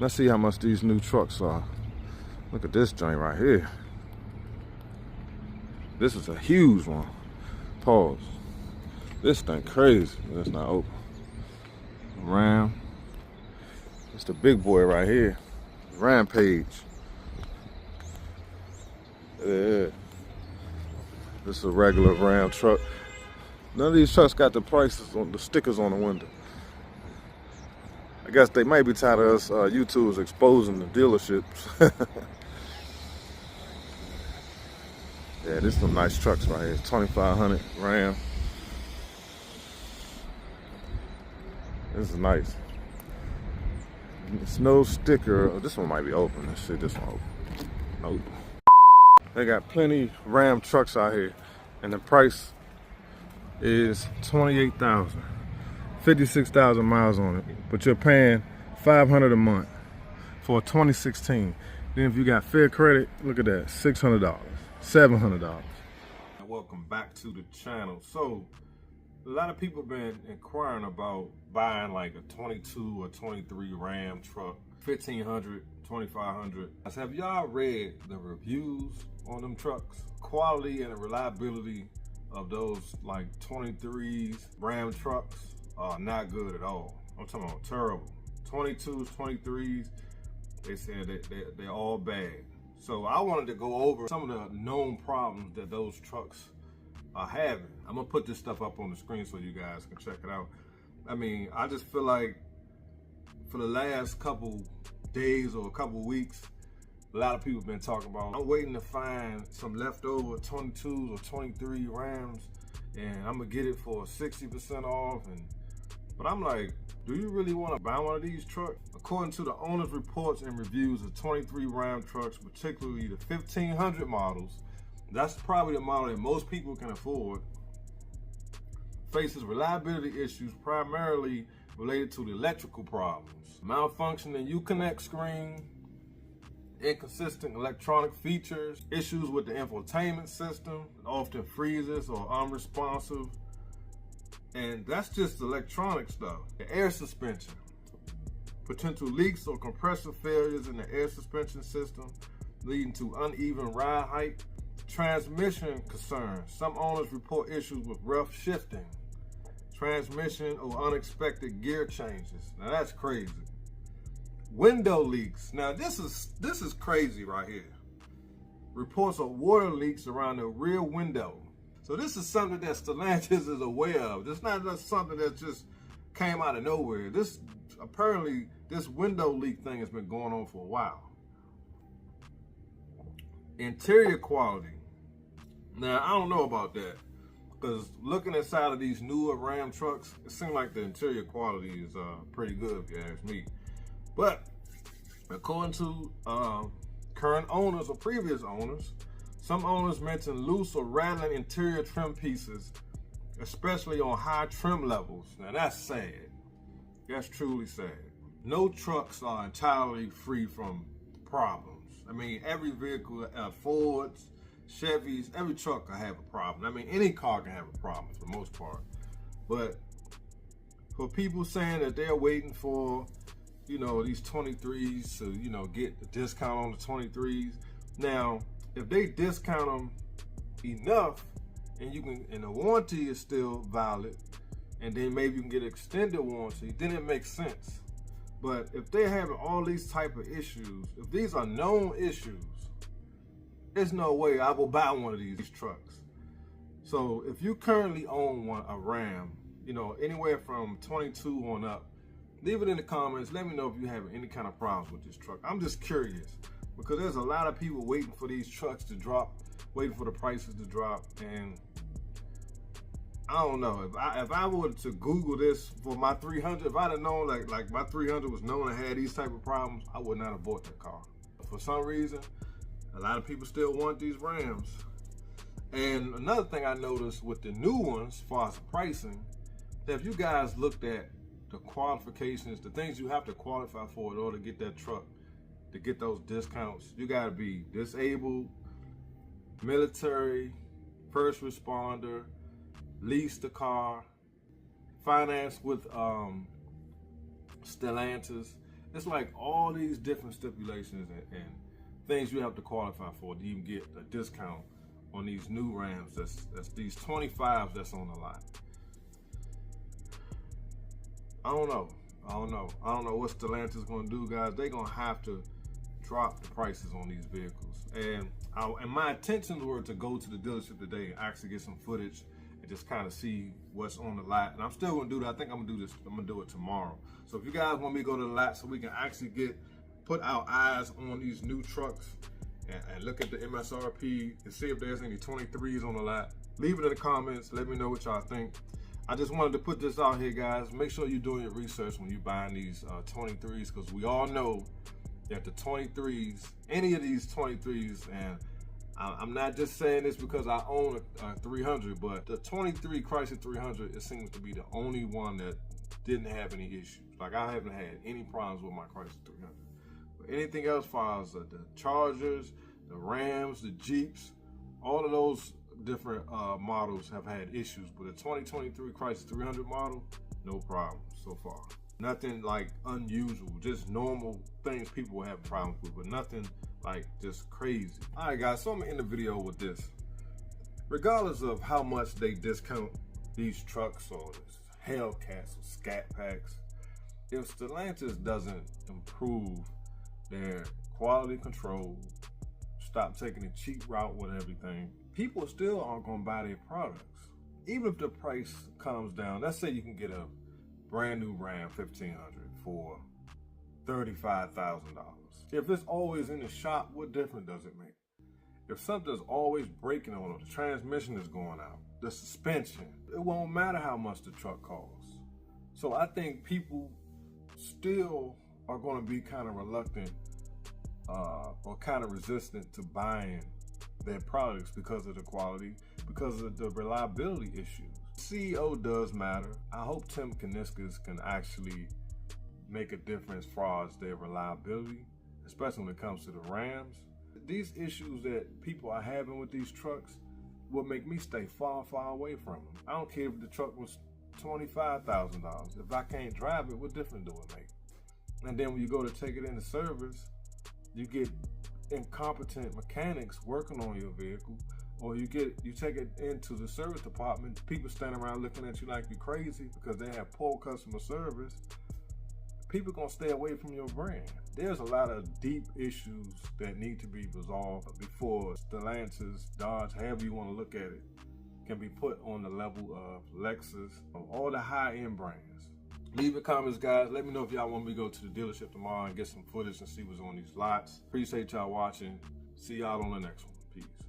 Let's see how much these new trucks are. Look at this joint right here. This is a huge one. Pause. This thing crazy. That's not open. Ram. It's the big boy right here. Rampage. Yeah. This is a regular Ram truck. None of these trucks got the prices on the stickers on the window. I guess they might be tired of us YouTubers exposing the dealerships. Yeah, this is some nice trucks right here. 2500 Ram. This is nice. It's no sticker. This one might be open. Let's see this one open. Nope. They got plenty Ram trucks out here, and the price is $28,000. 56,000 miles on it, but you're paying $500 a month for a 2016. Then if you got fair credit, look at that, $600, $700. Welcome back to the channel. So a lot of people have been inquiring about buying like a 22 or 23 Ram truck, 1500, 2500. Have y'all read the reviews on them trucks? Quality and the reliability of those like 23s Ram trucks are not good at all. I'm talking about terrible. 22s, 23s, they said that they're all bad. So I wanted to go over some of the known problems that those trucks are having. I'm gonna put this stuff up on the screen so you guys can check it out. I mean, I just feel like for the last couple days or a couple weeks, a lot of people have been talking about, I'm waiting to find some leftover 22s or 23 Rams, and I'm gonna get it for 60% off. But I'm like, do you really want to buy one of these trucks? According to the owner's reports and reviews of 23 Ram trucks, particularly the 1500 models, that's probably the model that most people can afford, faces reliability issues primarily related to the electrical problems. Malfunctioning Uconnect screen, inconsistent electronic features, issues with the infotainment system, often freezes or unresponsive. And that's just electronic stuff. The air suspension, potential leaks or compressor failures in the air suspension system, leading to uneven ride height. Transmission concerns. Some owners report issues with rough shifting, transmission, or unexpected gear changes. Now that's crazy. Window leaks. Now this is crazy right here. Reports of water leaks around the rear window. So this is something that Stellantis is aware of. It's not just something that just came out of nowhere. Apparently this window leak thing has been going on for a while. Interior quality. Now I don't know about that, because looking inside of these newer Ram trucks, it seems like the interior quality is pretty good if you ask me. But according to current owners or previous owners, some owners mention loose or rattling interior trim pieces, especially on high trim levels. Now that's sad. That's truly sad. No trucks are entirely free from problems. I mean, every vehicle, Fords, Chevys, every truck can have a problem. I mean, any car can have a problem for the most part. But for people saying that they're waiting for, these 23s to, get the discount on the 23s. Now, if they discount them enough and the warranty is still valid, and then maybe you can get extended warranty, then it makes sense. But if they're having all these type of issues, if these are known issues, there's no way I will buy one of these trucks. So if you currently own a Ram, anywhere from 22 on up, leave it in the comments. Let me know if you have any kind of problems with this truck. I'm just curious, because there's a lot of people waiting for these trucks to drop, waiting for the prices to drop, and I don't know. If I were to Google this for my 300, if I'd have known like my 300 was known to have these type of problems, I would not have bought that car. For some reason, a lot of people still want these Rams. And another thing I noticed with the new ones, as far as pricing, that if you guys looked at the qualifications, the things you have to qualify for in order to get that truck, to get those discounts, you gotta be disabled, military, first responder, lease the car, finance with Stellantis, It's like all these different stipulations and things you have to qualify for to even get a discount on these new Rams. That's these 25s that's on the lot. I don't know what Stellantis gonna do, guys. They gonna have to drop the prices on these vehicles. And my intentions were to go to the dealership today and actually get some footage and just kind of see what's on the lot. And I'm still gonna do that. I think I'm gonna do it tomorrow. So if you guys want me to go to the lot so we can actually put our eyes on these new trucks and look at the MSRP and see if there's any 23s on the lot, leave it in the comments. Let me know what y'all think. I just wanted to put this out here, guys. Make sure you're doing your research when you're buying these 23s, because we all know that the 23s, any of these 23s, and I'm not just saying this because I own a 300, but the 23 Chrysler 300, it seems to be the only one that didn't have any issues. Like, I haven't had any problems with my Chrysler 300. But anything else, as far as the Chargers, the Rams, the Jeeps, all of those different models have had issues. But the 2023 Chrysler 300 model, no problem so far. Nothing like unusual, just normal things people will have problems with, but nothing like just crazy. All right, guys, so I'm gonna end the video with this. Regardless of how much they discount these trucks or Hellcats or Scat Packs, if Stellantis doesn't improve their quality control, stop taking the cheap route with everything, people still aren't gonna buy their products. Even if the price comes down, let's say you can get a brand new Ram 1500 for $35,000. If it's always in the shop, what difference does it make? If something's always breaking on it, the transmission is going out, the suspension, it won't matter how much the truck costs. So I think people still are going to be kind of reluctant or kind of resistant to buying their products because of the quality, because of the reliability issues. CEO does matter. I hope Tim Kuniskis can actually make a difference as far as their reliability, especially when it comes to the Rams. These issues that people are having with these trucks will make me stay far, far away from them. I don't care if the truck was $25,000. If I can't drive it, what difference do it make? And then when you go to take it into service, you get incompetent mechanics working on your vehicle, or you take it into the service department, people standing around looking at you like you're crazy because they have poor customer service. People gonna stay away from your brand. There's a lot of deep issues that need to be resolved before Stellantis, Dodge, however you want to look at it, can be put on the level of Lexus, of all the high-end brands. Leave your comments, guys. Let me know if y'all want me to go to the dealership tomorrow and get some footage and see what's on these lots. Appreciate y'all watching. See y'all on the next one. Peace.